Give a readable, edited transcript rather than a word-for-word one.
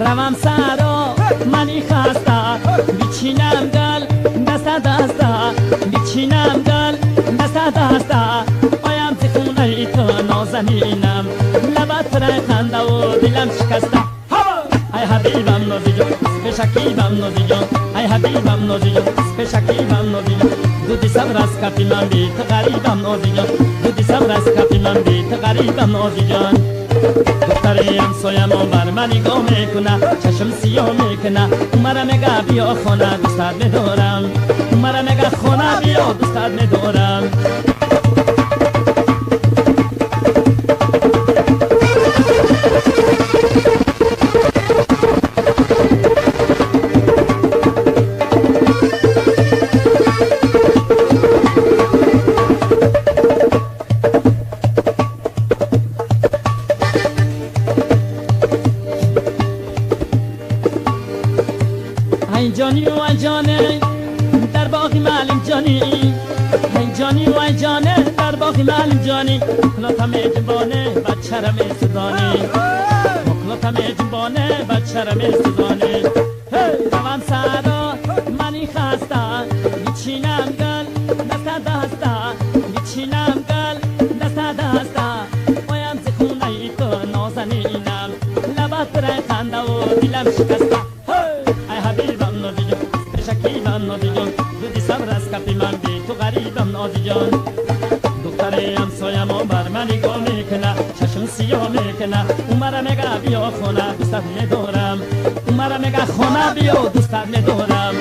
روم سرا منی خسته بیچینم گل دست دسته بیچینم گل دست دسته آیم تخونه ای تو نازنینم لبت رای خنده و دلم شکسته ای حبیبم نازی جان به شکیبم نازی جان ای حبیبم نازی جان به شکیبم نازی جان دودی صبر از کفی من بی تو غریبم نازی جان دودی صبر از کفی من بی تو غریبم نازی جان دختری همسایم بر من نگاه میکنه چشم سیاه میکنه مرا میگه بیا خانه دوستت میدارم مرا میگه خانه بیا دوستت میدارم ای جانی و ای جانه در باغ معلم جانی ای جانی و ای جانه در باغ معلم جانی کلاتم جنبانه بچرم سزانی کلاتم جنبانه بچرم سزانی روم سرا منی خسته میچینم گل دست دسته میچینم گل دست دسته پایم ز خونه ای تو نازنینم لبت رای خنده و دلم شکسته نازی جان دودی صبر از کفی من بی تو غریبم نازی جان دختر همسایم بر من نگاه میکنه چشم سیاه میکنه اون مرا میگه بیا خونه دوستت میدارم اون مرا میگه خونه بیا دوستت میدارم